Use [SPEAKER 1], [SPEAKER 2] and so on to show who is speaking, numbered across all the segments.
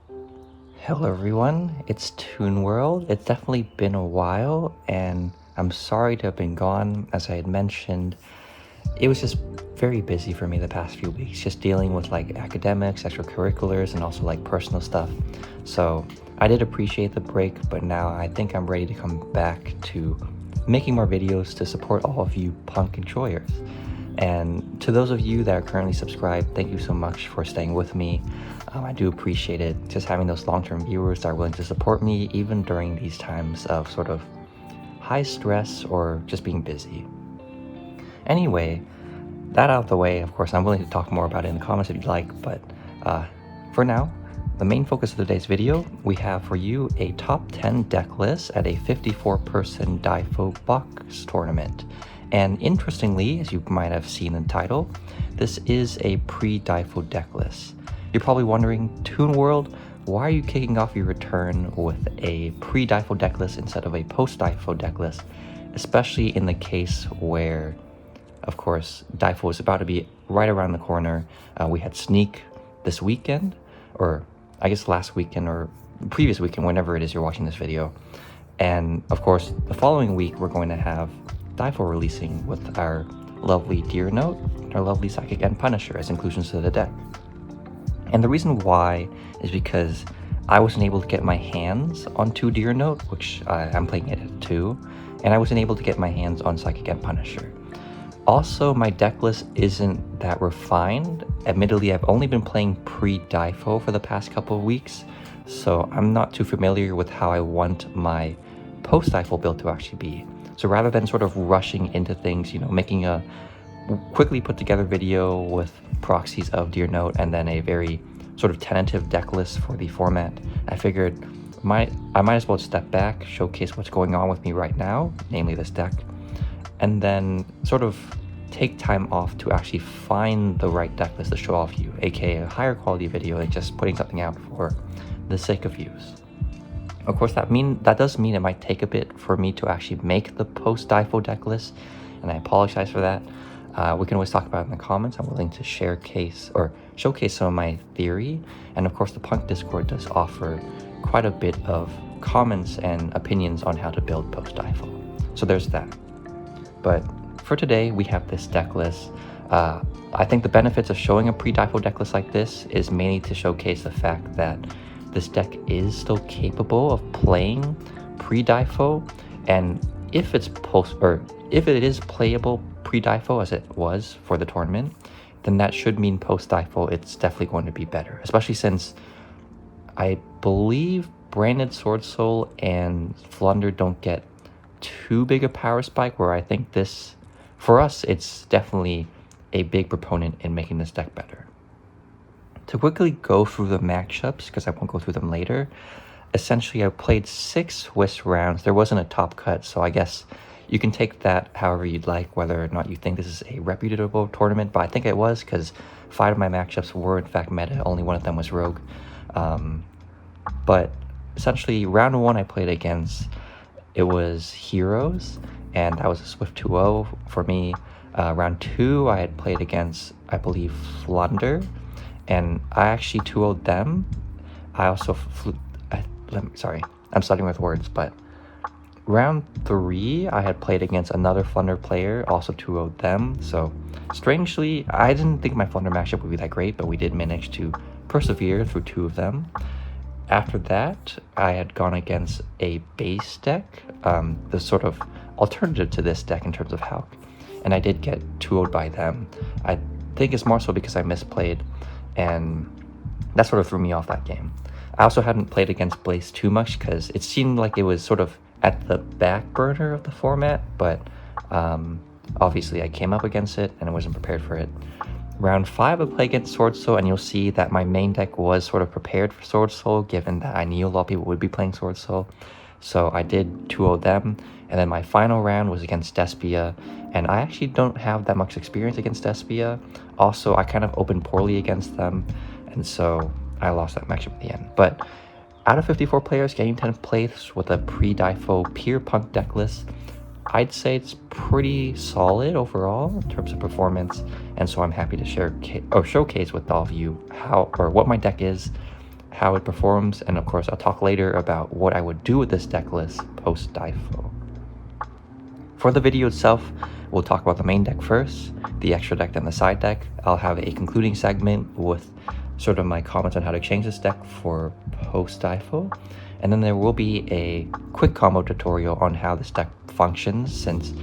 [SPEAKER 1] Hello everyone, it's Toon World. It's definitely been a while and I'm sorry to have been gone. As I had mentioned, it was just very busy for me the past few weeks, just dealing with like academics, extracurriculars, and also like personal stuff. So I did appreciate the break, but now I think I'm ready to come back to making more videos to support all of you punk enjoyers. And to those of you that are currently subscribed, thank you so much for staying with me. I do appreciate it, just having those long-term viewers that are willing to support me even during these times of sort of high stress or just being busy. Anyway, that out of the way, of course, I'm willing to talk more about it in the comments if you'd like, but for now, the main focus of today's video, we have for you a top 10 deck list at a 54-person DIFO Box Tournament. And interestingly, as you might have seen in the title, this is a pre-DIFO deck list. You're probably wondering, Toon World, why are you kicking off your return with a pre-DIFO deck list instead of a post-DIFO deck list, especially in the case where, of course, DIFO is about to be right around the corner. We had Sneak this weekend, or I guess last weekend or previous weekend, whenever it is you're watching this video. And of course, the following week, we're going to have DIFO releasing with our lovely Deer Note and our lovely Psychic and Punisher as inclusions to the deck. And the reason why is because I wasn't able to get my hands on 2 Deer Note, which I'm playing it at 2, and I wasn't able to get my hands on Psychic and Punisher. Also, my deck list isn't that refined. Admittedly, I've only been playing pre-DIFO for the past couple of weeks, so I'm not too familiar with how I want my post-DIFO build to actually be. So rather than sort of rushing into things, making a quickly put together video with proxies of Deer Note and then a very sort of tentative deck list for the format, I figured I might as well step back, showcase what's going on with me right now, namely this deck, and then sort of take time off to actually find the right deck list to show off you, aka a higher quality video than just putting something out for the sake of views. Of course, that does mean it might take a bit for me to actually make the post-DIFO deck list, and I apologize for that. We can always talk about it in the comments. I'm willing to showcase some of my theory, and of course the Punk Discord does offer quite a bit of comments and opinions on how to build post-DIFO. So there's that. But for today, we have this deck list. I think the benefits of showing a pre-DIFO deck list like this is mainly to showcase the fact that this deck is still capable of playing pre-DIFO, and if it is playable pre-DIFO as it was for the tournament, then that should mean post-DIFO it's definitely going to be better, especially since I believe Branded Sword Soul and Flunder don't get too big a power spike, where I think this, for us, it's definitely a big proponent in making this deck better. To quickly go through the matchups, because I won't go through them later, essentially I played 6 Swiss rounds. There wasn't a top cut, so I guess you can take that however you'd like, whether or not you think this is a reputable tournament, but I think it was, because 5 of my matchups were in fact meta, only one of them was Rogue. But essentially, round 1 I played against, it was Heroes, and that was a Swift 2-0 for me. Round 2 I had played against, I believe, Flunder, and I actually 2-0'd them. I also I'm starting with words, but round 3 I had played against another Flunder player, also 2-0'd them. So strangely, I didn't think my Flunder matchup would be that great, but we did manage to persevere through 2 of them. After that, I had gone against a base deck, the sort of alternative to this deck in terms of Hulk, and I did get 2-0'd by them. I think it's more so because I misplayed, and that sort of threw me off that game. I also hadn't played against Blaze too much because it seemed like it was sort of at the back burner of the format, but obviously I came up against it and I wasn't prepared for it. Round 5 I play against Sword Soul, and you'll see that my main deck was sort of prepared for Sword Soul, given that I knew a lot of people would be playing Sword Soul. So I did 2-0 them, and then my final round was against Despia, and I actually don't have that much experience against Despia. Also, I kind of opened poorly against them, and so I lost that matchup at the end. But out of 54 players getting 10 plays with a pre-DIFO pure Punk deck list, I'd say it's pretty solid overall in terms of performance, and so I'm happy to showcase with all of you what my deck is, how it performs, and of course I'll talk later about what I would do with this deck list post-DIFO. For the video itself, we'll talk about the main deck first, the extra deck, then the side deck. I'll have a concluding segment with sort of my comments on how to change this deck for post-DIFO, and then there will be a quick combo tutorial on how this deck functions, since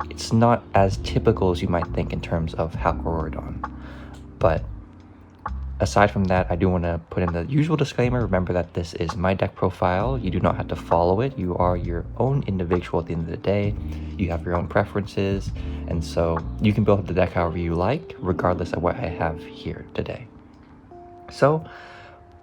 [SPEAKER 1] it's not as typical as you might think in terms of Halcorodon. But aside from that, I do want to put in the usual disclaimer. Remember that this is my deck profile. You do not have to follow it. You are your own individual at the end of the day. You have your own preferences, and so you can build up the deck however you like, regardless of what I have here today. So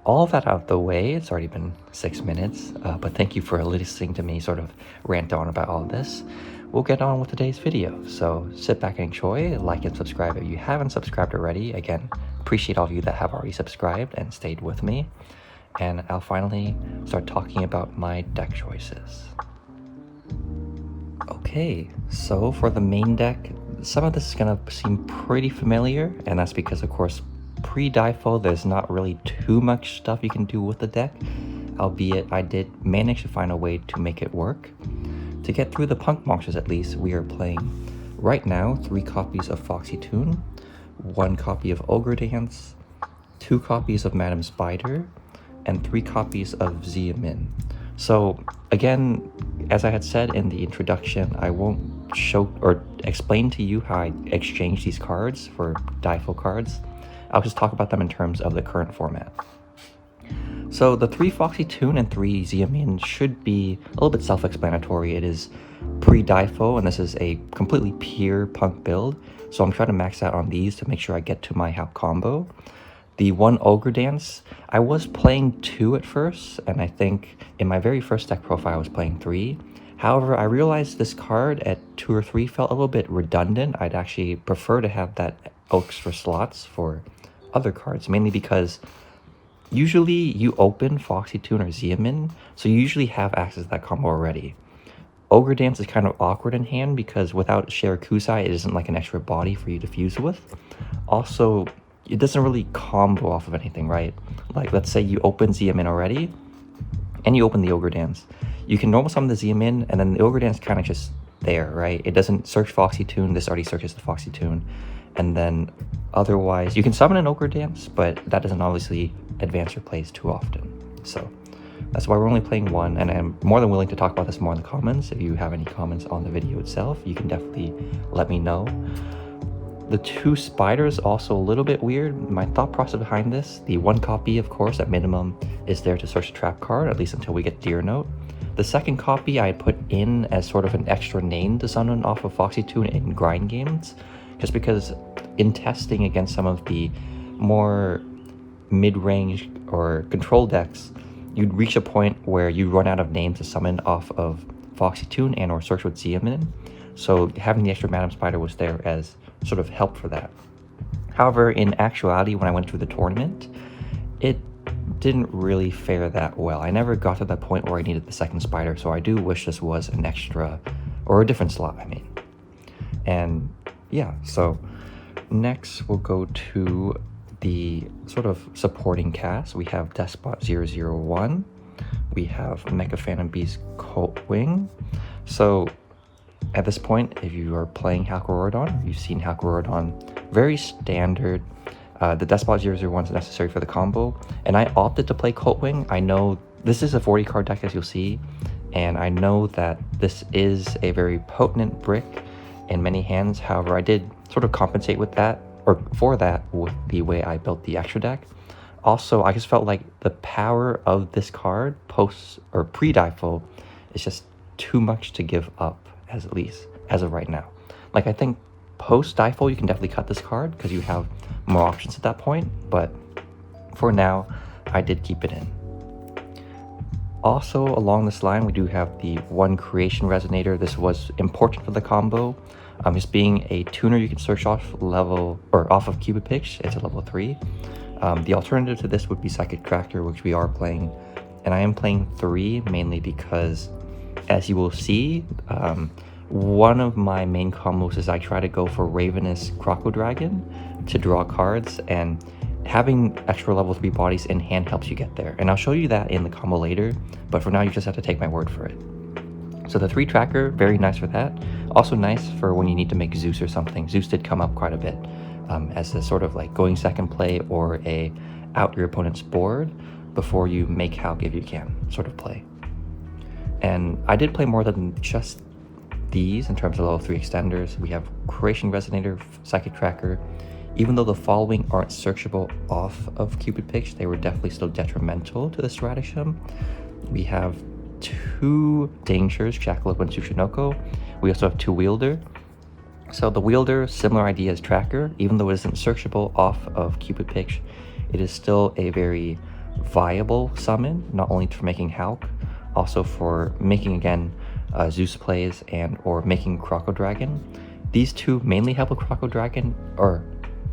[SPEAKER 1] all of that out of the way, it's already been 6 minutes, but thank you for listening to me sort of rant on about all this. We'll get on with today's video. So sit back and enjoy, like and subscribe if you haven't subscribed already. Again, appreciate all of you that have already subscribed and stayed with me. And I'll finally start talking about my deck choices. Okay, so for the main deck, some of this is gonna seem pretty familiar, and that's because of course pre-DIFO there's not really too much stuff you can do with the deck, albeit I did manage to find a way to make it work. To get through the P.U.N.K monsters at least, we are playing right now 3 copies of Foxy Toon, 1 copy of Ogre Dance, 2 copies of Madam Spider, and 3 copies of Xiamin. So again, as I had said in the introduction, I won't show or explain to you how I exchange these cards for DIFO cards. I'll just talk about them in terms of the current format. So the 3 Foxy Toon and 3 Xiamin should be a little bit self-explanatory. It is pre-DIFO, and this is a completely pure P.U.N.K build, so I'm trying to max out on these to make sure I get to my Halc combo. The 1 Ogre Dance, I was playing 2 at first, and I think in my very first deck profile I was playing 3. However, I realized this card at 2 or 3 felt a little bit redundant. I'd actually prefer to have that extra slots for other cards, mainly because usually you open Foxy Toon or Xiamin, so you usually have access to that combo already. Ogre Dance is kind of awkward in hand because without Shirakusai, it isn't like an extra body for you to fuse with. Also, it doesn't really combo off of anything, right? Like, let's say you open Xiamin already, and you open the Ogre Dance. You can normal summon the Xiamin, and then the Ogre Dance kind of just there, right? It doesn't search Foxy Toon, this already searches the Foxy Toon. And then otherwise, you can summon an Ogre Dance, but that doesn't obviously advance your plays too often. So that's why we're only playing 1, and I'm more than willing to talk about this more in the comments. If you have any comments on the video itself, you can definitely let me know. The 2 spiders also a little bit weird. My thought process behind this, the 1 copy, of course, at minimum, is there to search a trap card, at least until we get Deer Note. The 2nd copy I put in as sort of an extra name to summon off of Foxy Toon in grind games, just because in testing against some of the more mid-range or control decks, you'd reach a point where you run out of names to summon off of Foxy Toon and or search with Xiamin. So having the extra Madam Spider was there as sort of help for that. However, in actuality, when I went through the tournament, it didn't really fare that well. I never got to that point where I needed the 2nd spider, so I do wish this was an extra, or a different slot, I mean. And yeah, so next we'll go to the sort of supporting cast. We have Despot 001, we have Mecha Phantom Beast Colt Wing. So at this point, if you are playing Halcorodon, you've seen Halcorodon, very standard. The Despot 001 is necessary for the combo, and I opted to play Colt Wing. I know this is a 40 card deck, as you'll see, and I know that this is a very potent brick in many hands. However, I did sort of compensate with that, or for that, with the way I built the extra deck. Also, I just felt like the power of this card post or pre-DIFO is just too much to give up, at least as of right now. Like, I think post-DIFO you can definitely cut this card because you have more options at that point, but for now I did keep it in. Also along this line, we do have the 1 Creation Resonator. This was important for the combo. Just being a tuner you can search off of Cupid Pitch, it's a level 3. The alternative to this would be Psychic Tractor, which we are playing, and I am playing 3 mainly because, as you will see, one of my main combos is I try to go for Ravenous Croco Dragon to draw cards, and having extra level 3 bodies in hand helps you get there. And I'll show you that in the combo later, but for now you just have to take my word for it. So the 3 tracker, very nice for that. Also nice for when you need to make Zeus or something. Zeus did come up quite a bit as a sort of like going second play or a out your opponent's board before you make Hulk if you can sort of play. And I did play more than just these in terms of level 3 extenders. We have Creation Resonator, Psychic Tracker. Even though the following aren't searchable off of Cupid Pitch, they were definitely still detrimental to the Stratagem. We have 2 Dangers, Jackalope and Tsuchinoko. We also have 2 Wielder. So the Wielder, similar idea as Tracker, even though it isn't searchable off of Cupid Pitch, it is still a very viable summon, not only for making Hulk, also for making, again, Zeus plays and or making Croco Dragon. These 2 mainly help with Croco Dragon, or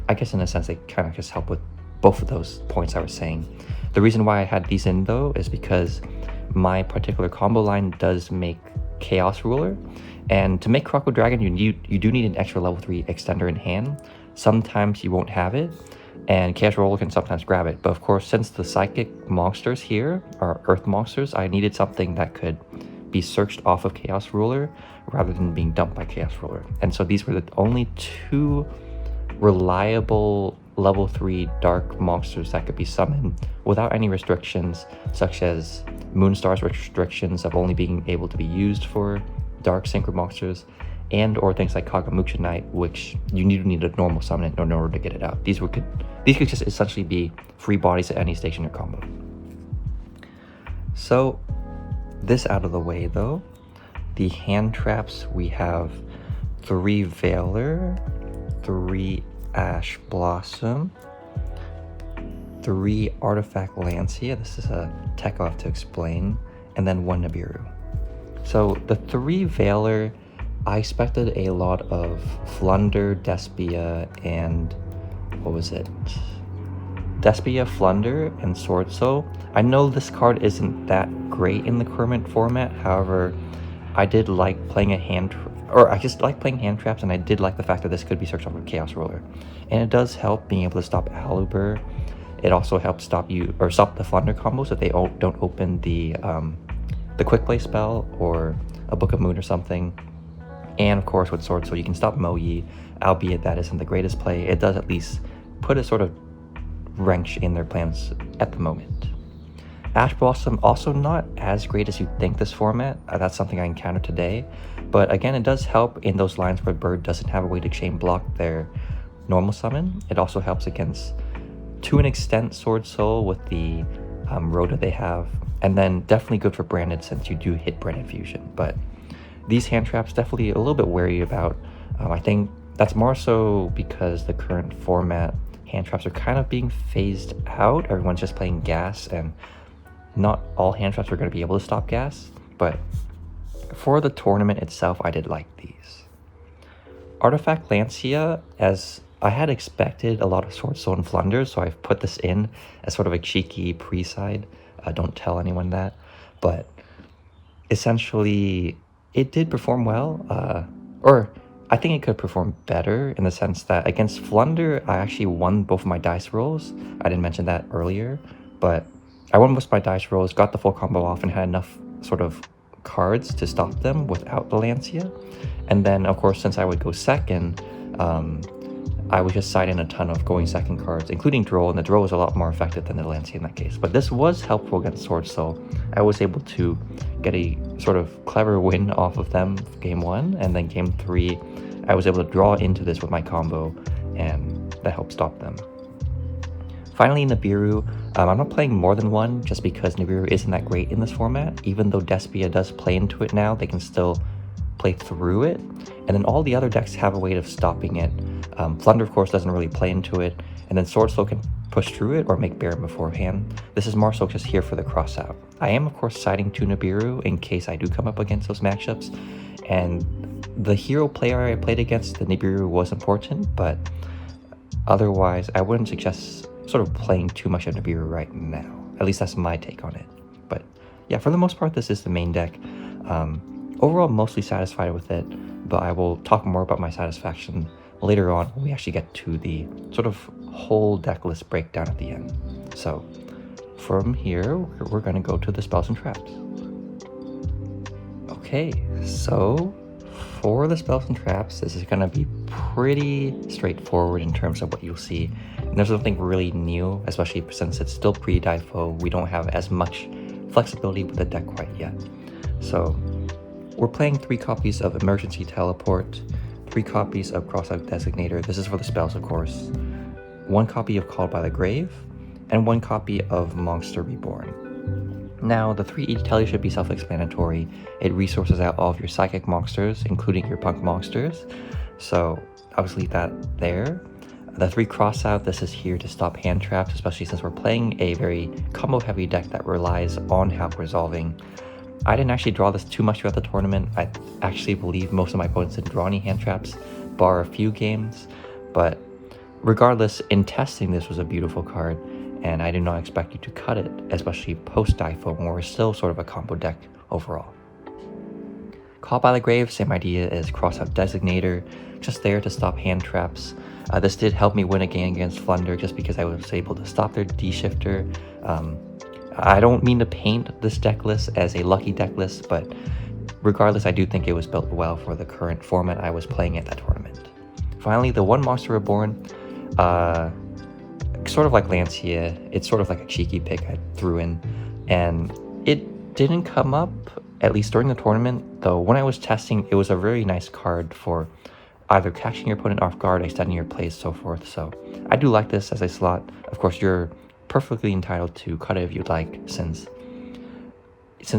[SPEAKER 1] I guess in a sense they kind of just help with both of those points I was saying. The reason why I had these in though is because my particular combo line does make Chaos Ruler, and to make Croco Dragon you do need an extra level 3 extender in hand. Sometimes you won't have it, and Chaos Ruler can sometimes grab it, but of course since the psychic monsters here are earth monsters, I needed something that could be searched off of Chaos Ruler rather than being dumped by Chaos Ruler. And so these were the only 2 reliable level 3 dark monsters that could be summoned without any restrictions, such as Moonstar's restrictions of only being able to be used for dark synchro monsters, and or things like Kagamucha Knight, which you need a normal summon in order to get it out. These could just essentially be free bodies at any station or combo. So this out of the way though, the hand traps, we have 3 Veiler, 3 Ash Blossom, 3 Artifact Lancia, this is a tech I'll have to explain, and then 1 Nibiru. So the 3 Veiler, I expected a lot of Flunder, Despia, and what was it? Despia, Flunder, and Sword Soul. I know this card isn't that great in the current format, however, I did like playing I just like playing hand traps, and I did like the fact that this could be searched off with Chaos Ruler. And it does help being able to stop Alubur. It also helps stop the Flunder combos if they don't open the Quick Play spell or a Book of Moon or something. And of course with Sword Soul you can stop Moyi, albeit that isn't the greatest play. It does at least put a sort of wrench in their plans at the moment. Ash Blossom, also not as great as you'd think this format. That's something I encountered today. But again, it does help in those lines where Bird doesn't have a way to chain block their normal summon. It also helps against, to an extent, Sword Soul with the Rhoda they have. And then definitely good for Branded since you do hit Branded Fusion. But these hand traps definitely a little bit wary about. I think that's more so because the current format hand traps are kind of being phased out. Everyone's just playing gas, and not all hand traps are going to be able to stop gas. But for the tournament itself, I did like these. Artifact Lancia, as I had expected a lot of Sword Soul and Flunder, so I've put this in as sort of a cheeky pre-side. Don't tell anyone that. But essentially, it did perform well. Or I think it could perform better in the sense that against Flunder, I actually won both of my dice rolls. I didn't mention that earlier, but I won most of my dice rolls, got the full combo off, and had enough sort of cards to stop them without the Lancia. And then, of course, since I would go second, I would just side in a ton of going second cards, including Droll, and the Droll was a lot more effective than the Lancia in that case. But this was helpful against Sword Soul. I was able to get a sort of clever win off of them game 1, and then game 3, I was able to draw into this with my combo, and that helped stop them. Finally, Nibiru. I'm not playing more than one just because Nibiru isn't that great in this format. Even though Despia does play into it now, they can still play through it. And then all the other decks have a way of stopping it. Flunder, of course, doesn't really play into it. And then Sword Soul can push through it or make Baron beforehand. This is more so just here for the cross out. I am, of course, siding to Nibiru in case I do come up against those matchups. And the hero player I played against, the Nibiru, was important, but otherwise, I wouldn't suggest sort of playing too much of Nibiru right now. At least that's my take on it. But yeah, for the most part, this is the main deck. Overall, mostly satisfied with it, but I will talk more about my satisfaction later on when we actually get to the sort of whole deck list breakdown at the end. So from here, we're going to go to the spells and traps. Okay, so for the spells and traps, this is going to be pretty straightforward in terms of what you'll see. And there's nothing really new, especially since it's still pre-DIFO. We don't have as much flexibility with the deck quite yet. So we're playing 3 copies of Emergency Teleport, 3 copies of Crossout Designator, this is for the spells of course, 1 copy of Called by the Grave, and 1 copy of Monster Reborn. Now, the 3 each tally should be self-explanatory. It resources out all of your psychic monsters, including your punk monsters, so I'll just leave that there. The 3 crossout, this is here to stop hand traps, especially since we're playing a very combo-heavy deck that relies on help resolving. I didn't actually draw this too much throughout the tournament. I actually believe most of my opponents didn't draw any hand traps, bar a few games, but regardless, in testing this was a beautiful card, and I do not expect you to cut it, especially post-DIFO when we're still sort of a combo deck overall. Call by the Grave, same idea as Crossout Designator, just there to stop hand traps. This did help me win a game against Flunder just because I was able to stop their D-Shifter. I don't mean to paint this deck list as a lucky deck list, but regardless, I do think it was built well for the current format I was playing at that tournament. Finally, the 1 Monster Reborn, sort of like Lancia, it's sort of like a cheeky pick I threw in, and it didn't come up, at least during the tournament, though when I was testing, it was a very nice card for either catching your opponent off guard, extending your plays, so forth, so I do like this as a slot. Of course, you're perfectly entitled to cut it if you'd like, since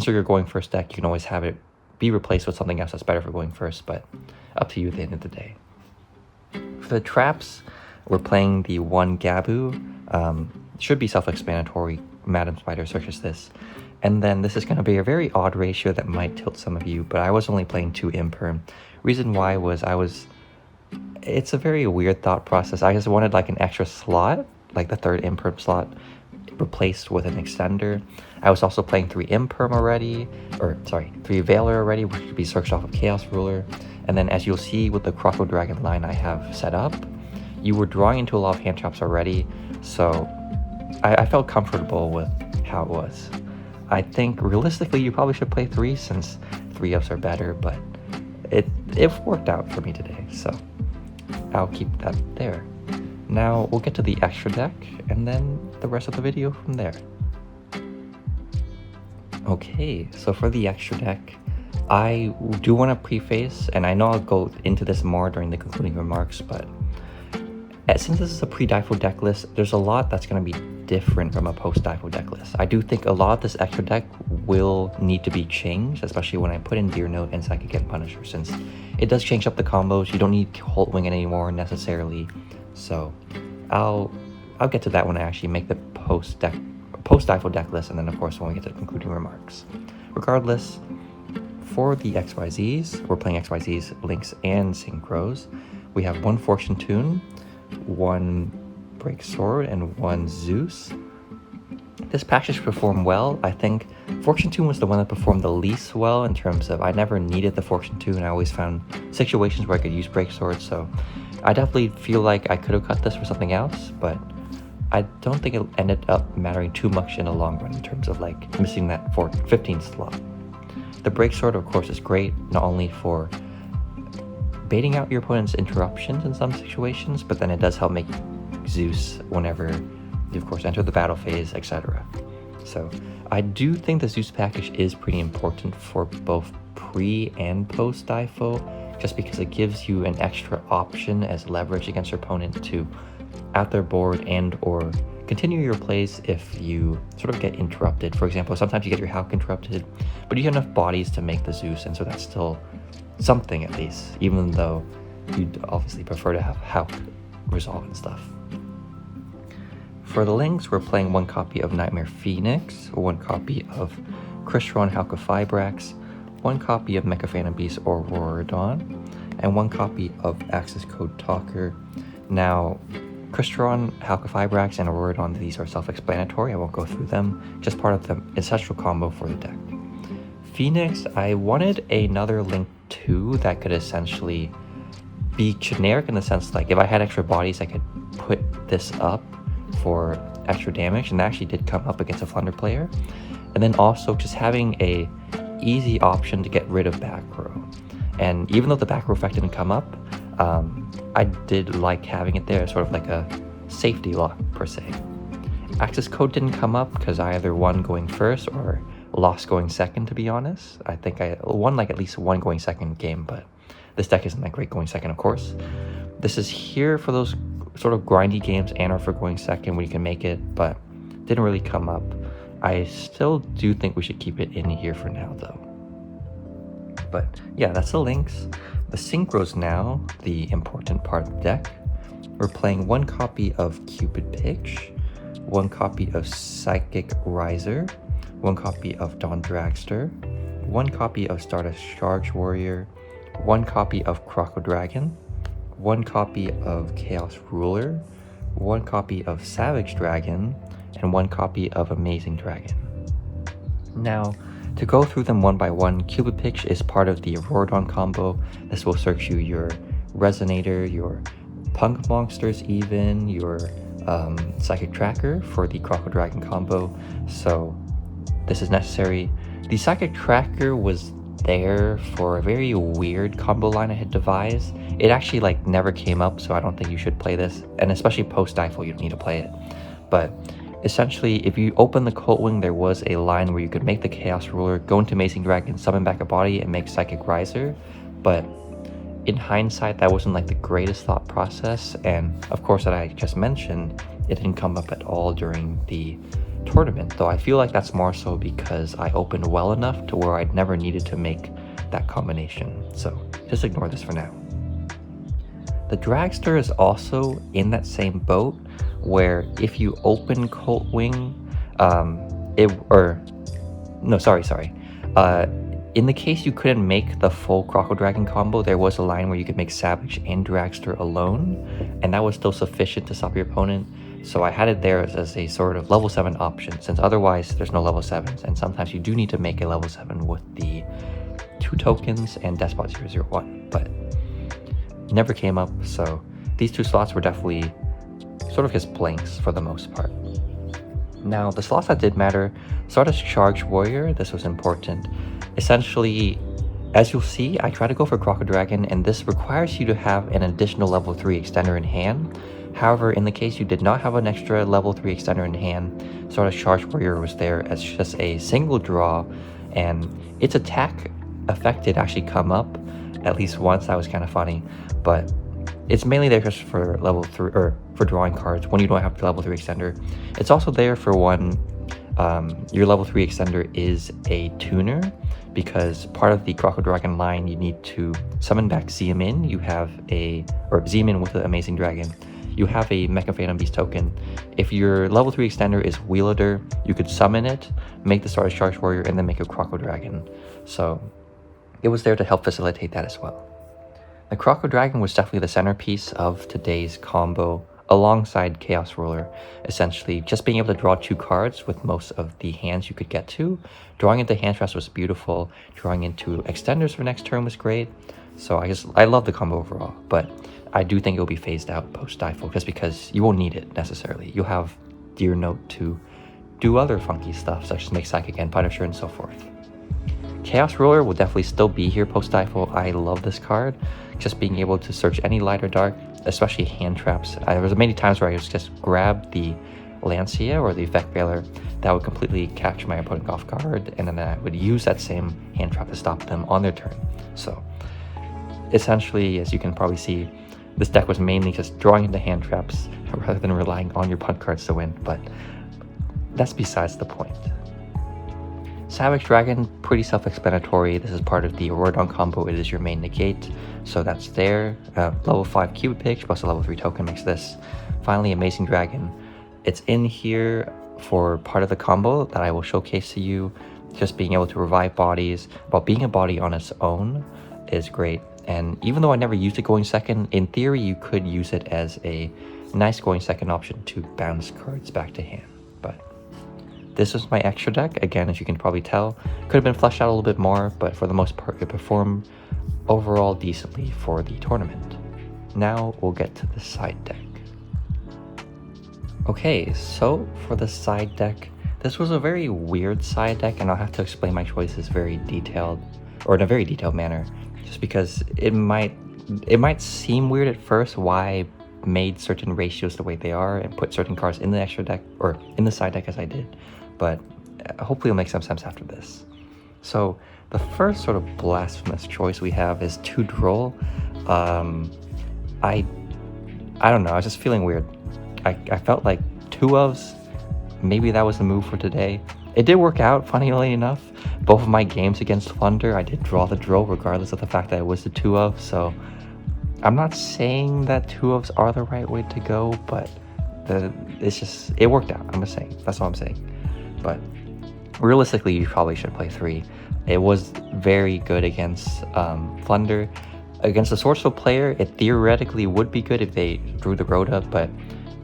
[SPEAKER 1] you're going first deck, you can always have it be replaced with something else that's better for going first, but up to you at the end of the day. For the traps, we're playing the 1 Gabu, should be self-explanatory, Madam Spider searches this, and then this is going to be a very odd ratio that might tilt some of you, but I was only playing 2 Imperm. Reason why was it's a very weird thought process. I just wanted like an extra slot, like the 3rd Imperm slot, replaced with an extender. I was also playing 3 Imperm already, 3 Veiler already, which could be searched off of Chaos Ruler. And then as you'll see with the Crossbow Dragon line I have set up, you were drawing into a lot of hand traps already, so I felt comfortable with how it was. I think realistically you probably should play 3 since 3-ups are better, but it worked out for me today, so I'll keep that there. Now we'll get to the extra deck and then the rest of the video from there. Okay, so for the extra deck, I do want to preface, and I know I'll go into this more during the concluding remarks, but since this is a pre-DIFO deck list, there's a lot that's going to be different from a post-DIFO deck list. I do think a lot of this extra deck will need to be changed, especially when I put in Deer Note and Psychic and Punisher, since it does change up the combos. You don't need Holt Wing anymore necessarily, so I'll get to that when I actually make the post-DIFO deck list, and then of course when we get to the concluding remarks. Regardless, for the XYZs, we're playing XYZs, Links, and Synchros. We have 1 Fortune Tune, 1 Break Sword, and 1 Zeus. This package performed well. I think Fortune Tune was the one that performed the least well in terms of I never needed the Fortune Tune. I always found situations where I could use Break Sword, so I definitely feel like I could have cut this for something else, but I don't think it ended up mattering too much in the long run in terms of like missing that 15th slot. The Break Sword, of course, is great, not only for baiting out your opponent's interruptions in some situations, but then it does help make Zeus whenever you, of course, enter the battle phase, etc. So I do think the Zeus package is pretty important for both pre and post DIFO, just because it gives you an extra option as leverage against your opponent to out their board and or continue your plays if you sort of get interrupted. For example, sometimes you get your Hulk interrupted, but you have enough bodies to make the Zeus, and so that's still something at least, even though you'd obviously prefer to have Hulk resolve and stuff. For the links, we're playing 1 copy of Nightmare Phoenix, 1 copy of Crystron Halka Fibrax, 1 copy of Mecha Phantom Beast or Auroradon, and 1 copy of Access Code Talker. Now, Crystron, Halka Fibrax, and Auroradon, these are self-explanatory. I won't go through them, just part of the essential combo for the deck. Phoenix, I wanted another link 2 that could essentially be generic in the sense like if I had extra bodies, I could put this up for extra damage, and that actually did come up against a Flunder player. And then also just having a easy option to get rid of back row. And even though the back row effect didn't come up, I did like having it there, sort of like a safety lock per se. Access code didn't come up because I either won going first or lost going second, to be honest. I think I won like at least one going second game, but this deck isn't that great going second, of course. This is here for those sort of grindy games and or for going second when you can make it, but didn't really come up. I still do think we should keep it in here for now though. But yeah, that's the links. The synchros now, the important part of the deck. We're playing one copy of Cupid Pitch, one copy of Psychic Riser, one copy of Dawn Dragster, one copy of Stardust Charge Warrior, one copy of Croco Dragon, one copy of Chaos Ruler, one copy of Savage Dragon, and one copy of Amazing Dragon. Now, to go through them one by one, Cupid Pitch is part of the Auroradon combo. This will search you your Resonator, your Punk Monsters even, your Psychic Tracker for the Croco Dragon combo, so this is necessary. The Psychic Tracker was there for a very weird combo line I had devised. It actually like never came up, so I don't think you should play this, and especially post-DIFO you don't need to play it. But essentially, if you open the Cult Wing, there was a line where you could make the Chaos Ruler, go into Amazing Dragon, summon back a body, and make Psychic Riser, but in hindsight, that wasn't like the greatest thought process, and of course that I just mentioned, it didn't come up at all during the tournament, though I feel like that's more so because I opened well enough to where I'd never needed to make that combination, so just ignore this for now. The Dragster is also in that same boat, where if you open Cult Wing, in the case you couldn't make the full Croco Dragon combo, there was a line where you could make Savage and Dragster alone, and that was still sufficient to stop your opponent. So I had it there as a sort of level 7 option, since otherwise there's no level 7s, and sometimes you do need to make a level 7 with the 2 tokens and Despot 001, but never came up, so these 2 slots were definitely sort of just blanks for the most part. Now, the slots that did matter, Stardust Charge Warrior, this was important. Essentially, as you'll see, I try to go for Croco Dragon, and this requires you to have an additional level 3 extender in hand. However, in the case you did not have an extra level 3 extender in hand, Stardust Charge Warrior was there as just a single draw, and its attack effect did actually come up at least once. That was kind of funny, but it's mainly there just for level 3, or for drawing cards when you don't have the level 3 extender. It's also there for when your level 3 extender is a tuner, because part of the Croco Dragon line, you need to summon back Xiamin. You have or Xiamin with the Amazing Dragon. You have a Mecha Phantom Beast token. If your level 3 extender is Wielder, you could summon it, make the Stardust Charge Warrior, and then make a Croco Dragon. So it was there to help facilitate that as well. The Croco Dragon was definitely the centerpiece of today's combo, alongside Chaos Ruler. Essentially, just being able to draw 2 cards with most of the hands you could get to. Drawing into hand traps was beautiful. Drawing into extenders for next turn was great. So I love the combo overall, but I do think it'll be phased out post-DIFO, just because you won't need it necessarily. You'll have Deer Note to do other funky stuff, such as make Psychic and Punisher and so forth. Chaos Ruler will definitely still be here post-DIFO. I love this card. Just being able to search any light or dark, especially hand traps. There was many times where I just grabbed the Lancia or the Effect Veiler that would completely catch my opponent off guard, and then I would use that same hand trap to stop them on their turn. So essentially, as you can probably see, this deck was mainly just drawing into hand traps rather than relying on your punt cards to win, but that's besides the point. Savage Dragon, pretty self-explanatory. This is part of the Auroradon combo. It is your main negate, so that's there. Level 5 Cupid Pitch plus a level 3 token makes this. Finally, Amazing Dragon. It's in here for part of the combo that I will showcase to you. Just being able to revive bodies, but being a body on its own is great. And even though I never used it going second, in theory you could use it as a nice going second option to bounce cards back to hand. But this was my extra deck. Again, as you can probably tell, could have been fleshed out a little bit more, but for the most part it performed overall decently for the tournament. now we'll get to the side deck. Okay, so for the side deck, this was a very weird side deck, and I'll have to explain my choices very detailed, or in a very detailed manner, just because it might seem weird at first why I made certain ratios the way they are and put certain cards in the extra deck, or in the side deck as I did, but hopefully it'll make some sense after this. So the first sort of blasphemous choice we have is 2 Droll. I don't know, I was just feeling weird. I felt like 2 ofs, maybe that was the move for today. It did work out, funnily enough. Both of my games against Flunder, I did draw the Droll regardless of the fact that it was the 2 of, so I'm not saying that 2 ofs are the right way to go, but it worked out. I'm just saying, that's all I'm saying. But realistically, you probably should play 3. It was very good against Flunder. Against the Swordsoul player, it theoretically would be good if they drew the Rhoda, but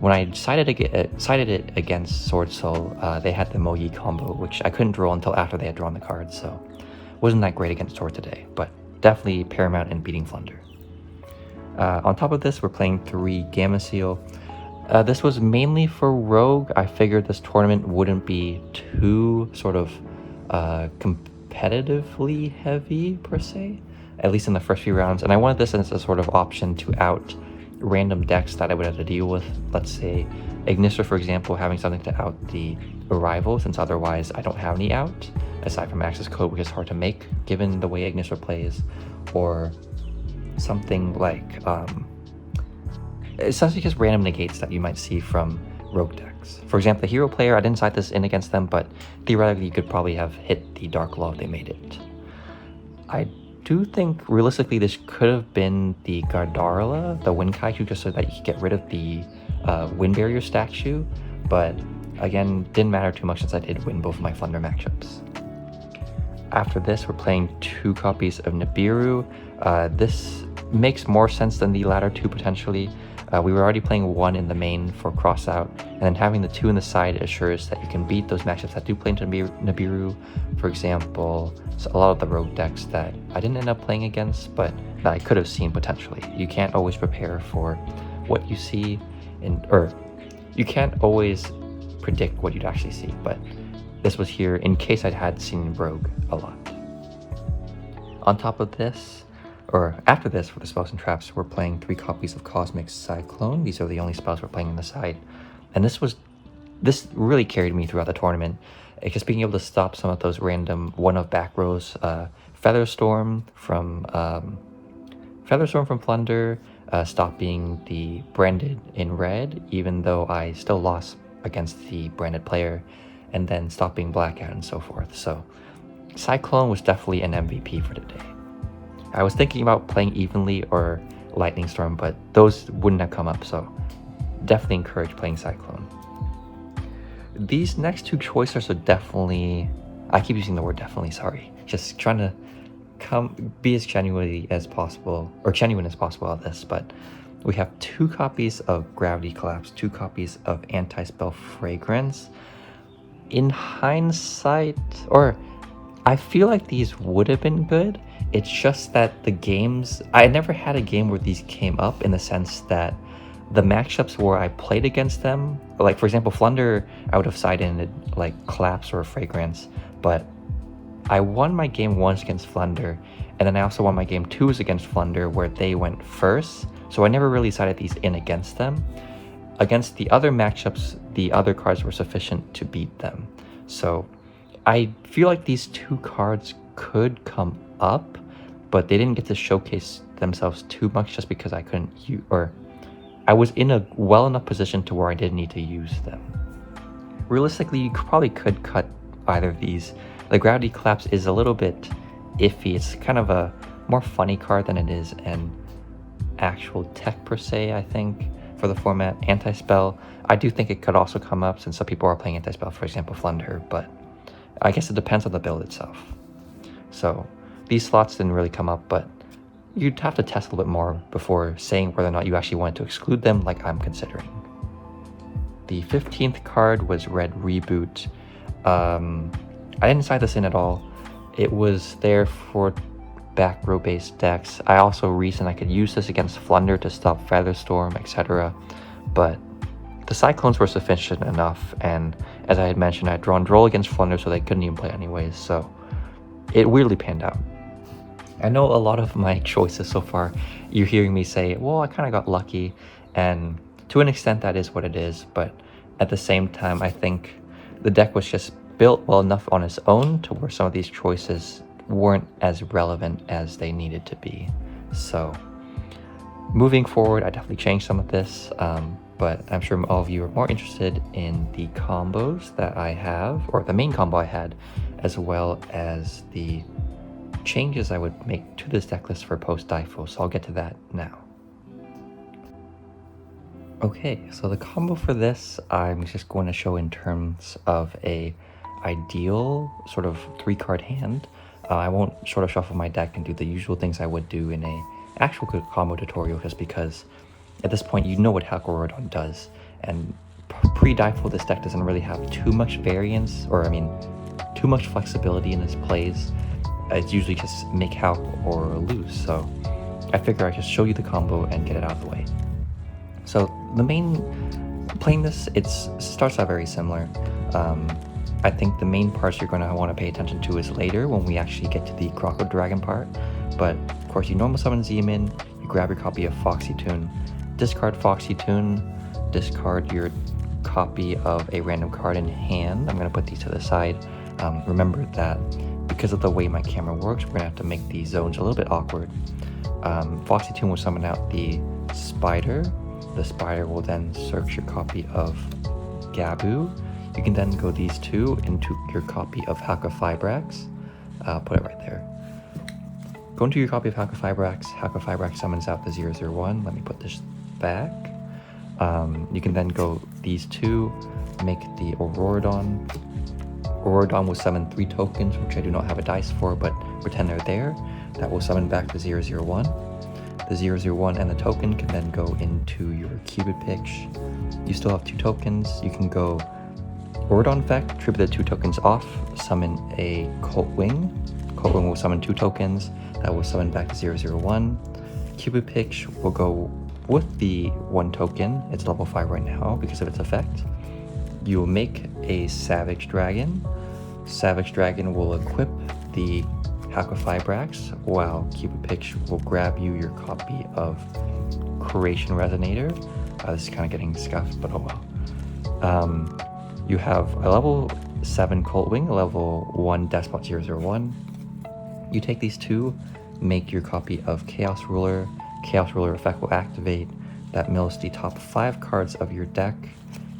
[SPEAKER 1] when I decided it against Swordsoul, they had the Moyi combo, which I couldn't draw until after they had drawn the cards, so wasn't that great against Sword today, but definitely paramount in beating Flunder. On top of this, we're playing 3 Gamma Seal. This was mainly for Rogue. I figured this tournament wouldn't be too sort of competitively heavy per se, at least in the first few rounds, and I wanted this as a sort of option to out random decks that I would have to deal with. Let's say Ignister, for example, having something to out the Arrival, since otherwise I don't have any out aside from Access Code, which is hard to make given the way Ignister plays, or something like essentially just random negates that you might see from Rogue decks. For example, the Hero player, I didn't side this in against them, but theoretically you could probably have hit the Dark Law if they made it. I do think realistically this could have been the Gardarla, the Wind Kaiju, just so that you could get rid of the Wind Barrier statue, but again, didn't matter too much since I did win both of my Flunder matchups. After this, we're playing 2 copies of Nibiru. This makes more sense than the latter 2 potentially. We were already playing 1 in the main for crossout, and then having the 2 in the side assures that you can beat those matchups that do play into Nibiru. For example, so a lot of the Rogue decks that I didn't end up playing against, but that I could have seen potentially. You can't always prepare for what you see, or you can't always predict what you'd actually see, but this was here in case I had seen Rogue a lot. On top of this, or after this, for the spells and traps, we're playing 3 copies of Cosmic Cyclone. These are the only spells we're playing on the side. And this really carried me throughout the tournament. It's just being able to stop some of those random one-of back rows. Featherstorm from Flunder, stopping the branded in red, even though I still lost against the branded player, and then stopping Blackout and so forth. So Cyclone was definitely an MVP for today. I was thinking about playing Evenly or Lightning Storm, but those wouldn't have come up, so definitely encourage playing Cyclone. These next 2 choices are definitely, I keep using the word definitely, sorry, just trying to be as genuine as possible on this, but we have 2 copies of Gravity Collapse, 2 copies of Anti-Spell Fragrance. In hindsight, or I feel like these would have been good. It's just that the games, I never had a game where these came up, in the sense that the matchups where I played against them, like for example Flunder, I would have side-ended like Collapse or Fragrance, but I won my game once against Flunder, and then I also won my game 2s against Flunder where they went first, so I never really sided these in against them. Against the other matchups, the other cards were sufficient to beat them. So I feel like these 2 cards could come up, but they didn't get to showcase themselves too much just because I couldn't use, or I was in a well enough position to where I didn't need to use them. Realistically, you probably could cut either of these. The Gravity Collapse is a little bit iffy. It's kind of a more funny card than it is an actual tech per se, I think, for the format. Anti-Spell, I do think it could also come up since some people are playing Anti-Spell, for example Flunder, but I guess it depends on the build itself. So these slots didn't really come up, but you'd have to test a little bit more before saying whether or not you actually wanted to exclude them, like I'm considering. The 15th card was Red Reboot. I didn't side this in at all. It was there for back row based decks. I also reasoned I could use this against Flunder to stop Featherstorm, etc. But the Cyclones were sufficient enough, and as I had mentioned, I had drawn Droll against Flunder, so they couldn't even play anyways, so it weirdly panned out. I know a lot of my choices so far, you're hearing me say, well, I kind of got lucky, and to an extent that is what it is, but at the same time, I think the deck was just built well enough on its own to where some of these choices weren't as relevant as they needed to be. So moving forward, I definitely changed some of this, but I'm sure all of you are more interested in the combos that I have, or the main combo I had, as well as the changes I would make to this deck list for post-DIFO, so I'll get to that now. Okay, so the combo for this, I'm just going to show in terms of a ideal sort of 3-card hand. I won't sort of shuffle my deck and do the usual things I would do in a actual combo tutorial, just because at this point you know what Hakorodon does, and pre-DIFO this deck doesn't really have too much variance, or I mean too much flexibility in its plays. It's usually just make Hawk or lose, so I figure I just show you the combo and get it out of the way. So the main, playing this, it starts out very similar. I think the main parts you're going to want to pay attention to is later when we actually get to the Croco Dragon part, but of course you normal summon Zeamin, you grab your copy of Foxy Tune, discard Foxy Tune, discard your copy of a random card in hand. I'm going to put these to the side. Remember that because of the way my camera works, we're going to have to make these zones a little bit awkward. Foxy Tune will summon out the Spider. The Spider will then search your copy of Gabu. You can then go these two into your copy of Hakofibrax. Put it right there. Go into your copy of Hakofibrax summons out the 001. Let me put this back. You can then go these two, make the Aurorodon. Aurorodon will summon 3 tokens, which I do not have a dice for, but pretend they're there. That will summon back the 001. The 001 and the token can then go into your Cupid Pitch. You still have 2 tokens. You can go Aurorodon effect, tribute the 2 tokens off, summon a Colt Wing. Colt Wing will summon 2 tokens. That will summon back the 001. Cupid Pitch will go with the 1 token. It's level 5 right now because of its effect. You will make a Savage Dragon. Savage Dragon will equip the Hakofibrax, while Cupid Pitch will grab you your copy of Creation Resonator. This is kind of getting scuffed, but oh well. You have a level 7 Colt Wing, a level 1 Despot 001. You take these two, make your copy of Chaos Ruler. Chaos Ruler effect will activate. That mills the top 5 cards of your deck.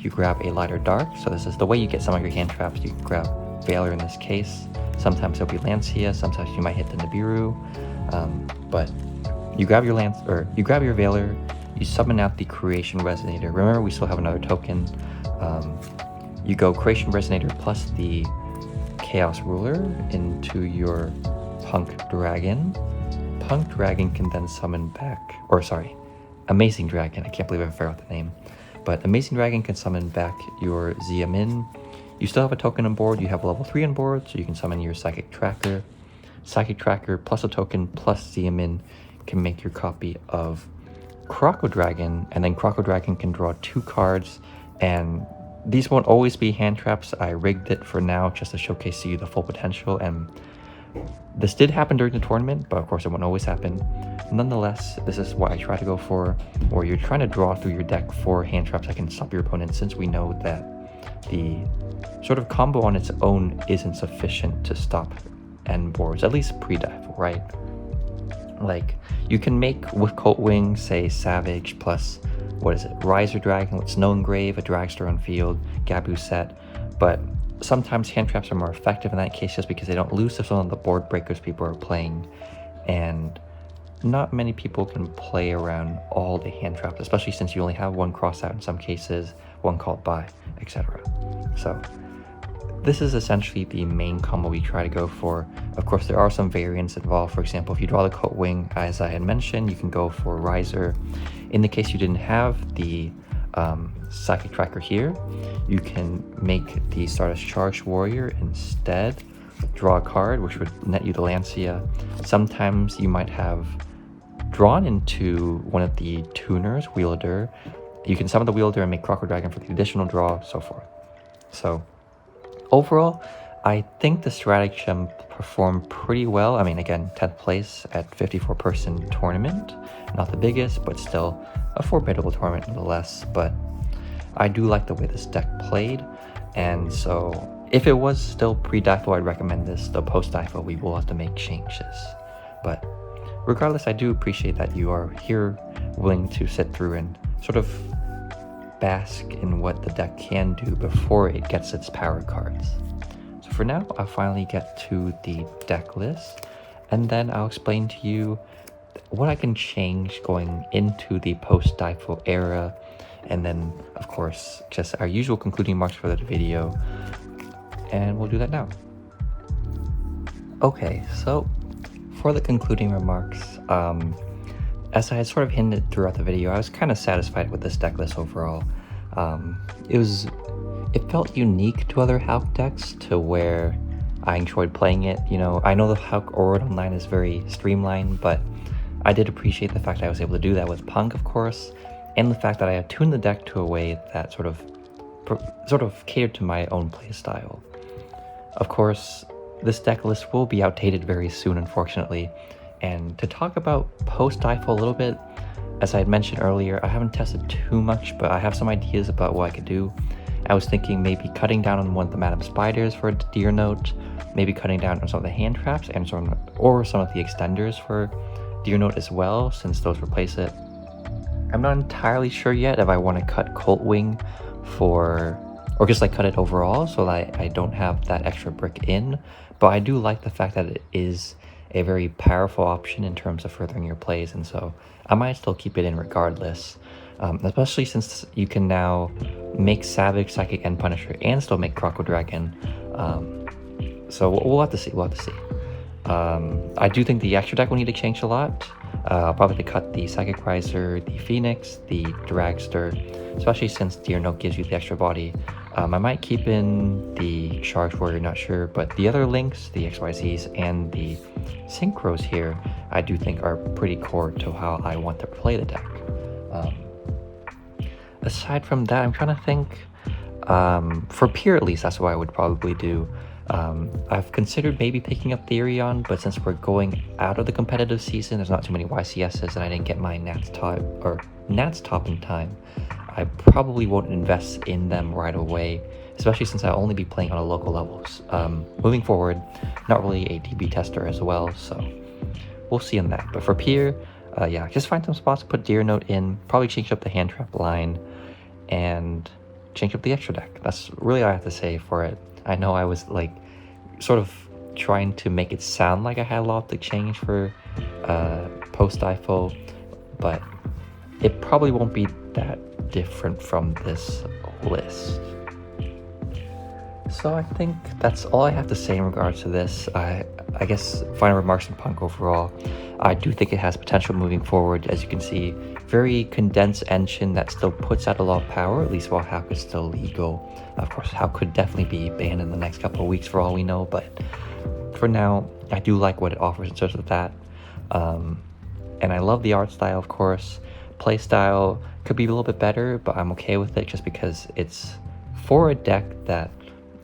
[SPEAKER 1] You grab a Lighter Dark, so this is the way you get some of your hand traps. You can grab Veiler in this case. Sometimes it'll be Lancia, sometimes you might hit the Nibiru, but you grab your you grab your Veiler, you summon out the Creation Resonator. Remember, we still have another token. You go Creation Resonator plus the Chaos Ruler into your Punk Dragon. Punk Dragon can then summon back, or sorry, Amazing Dragon. I can't believe I forgot the name. But Amazing Dragon can summon back your Zeamin. You still have a token on board. You have a level 3 on board, so you can summon your Psychic Tracker. Psychic Tracker plus a token plus Zeamin can make your copy of Croco Dragon, and then Croco Dragon can draw 2 cards, and these won't always be hand traps. I rigged it for now just to showcase to you the full potential, and this did happen during the tournament, but of course it won't always happen. Nonetheless, this is what I try to go for, where you're trying to draw through your deck 4 hand traps that can stop your opponent, since we know that the sort of combo on its own isn't sufficient to stop end boards, at least pre-DIFO, right? Like, you can make with Colt Wing, say Savage plus, what is it, Riser Dragon with Snow Engrave, a Dragster on field, Gabu set, but sometimes hand traps are more effective in that case just because they don't lose to some of the board breakers people are playing, and not many people can play around all the hand traps, especially since you only have 1 cross out in some cases, 1 called by, etc. So this is essentially the main combo we try to go for. Of course, there are some variants involved. For example, if you draw the Colt Wing, as I had mentioned, you can go for Riser. In the case you didn't have the Psychic Tracker here, you can make the Stardust Charged Warrior instead, draw a card, which would net you the Lancia. Sometimes you might have drawn into one of the tuners, wielder. You can summon the wielder and make Crocodile Dragon for the additional draw, so forth. So overall, I think the stratagem performed pretty well. I mean, again, 10th place at 54-person tournament. Not the biggest, but still a formidable tournament nonetheless. But I do like the way this deck played. And so if it was still pre-DIFO, I'd recommend this. The post-DIFO, we will have to make changes. But regardless, I do appreciate that you are here willing to sit through and sort of bask in what the deck can do before it gets its power cards. So for now, I'll finally get to the deck list, and then I'll explain to you what I can change going into the post-DIFO era, and then of course just our usual concluding remarks for the video, and we'll do that now. Okay, so for the concluding remarks, as I had sort of hinted throughout the video, I was kind of satisfied with this deck list overall. It felt unique to other Hulk decks to where I enjoyed playing it. You know, I know the Hulk Aura Online is very streamlined, but I did appreciate the fact I was able to do that with P.U.N.K, of course, and the fact that I had tuned the deck to a way that sort of catered to my own play style. Of course, this deck list will be outdated very soon, unfortunately. And to talk about post-DIFO a little bit, as I had mentioned earlier, I haven't tested too much, but I have some ideas about what I could do. I was thinking maybe cutting down on one of the Madam Spiders for a Deer Note, maybe cutting down on some of the hand traps and some of the extenders for Deer Note as well, since those replace it. I'm not entirely sure yet if I want to cut Colt Wing or just like cut it overall so that I don't have that extra brick in, but I do like the fact that it is a very powerful option in terms of furthering your plays, and so I might still keep it in regardless, especially since you can now make Savage, Psychic, and Punisher and still make Crocodile Dragon. So we'll have to see. I do think the extra deck will need to change a lot. I'll probably have to cut the Psychic Riser, the Phoenix, the Dragster, especially since Deer Note gives you the extra body. I might keep in the Charge Warrior, not sure, but the other links, the XYZs, and the Synchros here, I do think are pretty core to how I want to play the deck. Aside from that, I'm trying to think, for Pier at least, that's what I would probably do. I've considered maybe picking up Therion, but since we're going out of the competitive season, there's not too many YCSs, and I didn't get my Nats top in time. I probably won't invest in them right away, especially since I'll only be playing on a local levels. Moving forward, not really a DB tester as well, so we'll see on that. But for Pier, yeah, just find some spots to put Deer Note in, probably change up the hand trap line, and change up the extra deck. That's really all I have to say for it. I know I was like sort of trying to make it sound like I had a lot to change for post-DIFO, but it probably won't be that different from this list. So I think that's all I have to say in regards to this. I guess final remarks on P.U.N.K overall. I do think it has potential moving forward. As you can see, very condensed engine that still puts out a lot of power, at least while Hulk is still legal. Of course, Hulk could definitely be banned in the next couple of weeks for all we know, but for now, I do like what it offers in terms of that. And I love the art style, of course. Play style could be a little bit better, but I'm okay with it just because it's for a deck that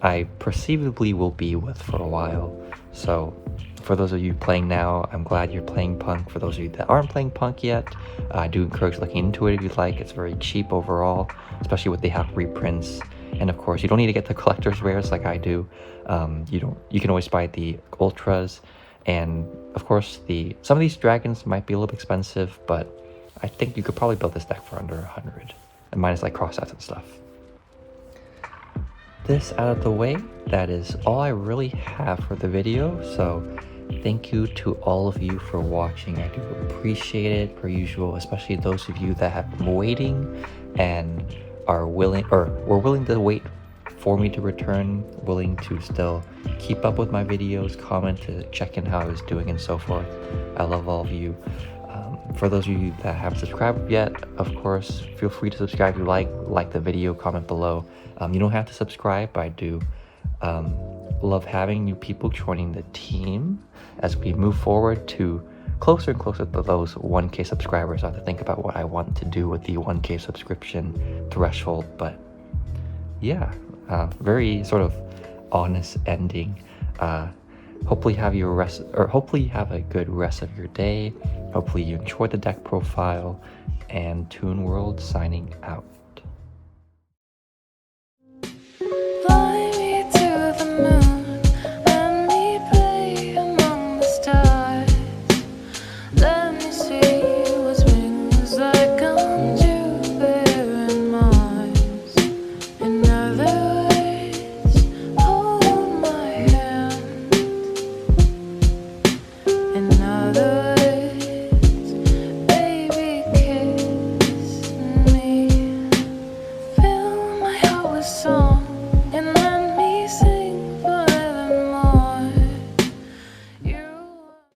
[SPEAKER 1] I perceivably will be with for a while. So for those of you playing now, I'm glad you're playing P.U.N.K. For those of you that aren't playing P.U.N.K yet, I do encourage looking into it if you'd like. It's very cheap overall, especially with the Hulk reprints. And of course, you don't need to get the collector's rares like I do. You can always buy the ultras, and of course, some of these dragons might be a little bit expensive, but I think you could probably build this deck for under 100, and minus like cross-outs and stuff. This out of the way, that is all I really have for the video, so thank you to all of you for watching. I do appreciate it, per usual, especially those of you that have been waiting and are willing to wait for me to return, willing to still keep up with my videos, comment to check in how I was doing and so forth. I love all of you. For those of you that haven't subscribed yet, of course, feel free to subscribe if you like the video, comment below. You don't have to subscribe, but I do love having new people joining the team as we move forward to closer and closer to those 1K subscribers. I have to think about what I want to do with the 1K subscription threshold, but yeah, very sort of honest ending. Hopefully have hopefully you have a good rest of your day. Hopefully you enjoy the deck profile, and Toon World signing out.
[SPEAKER 2] Fly me to the moon.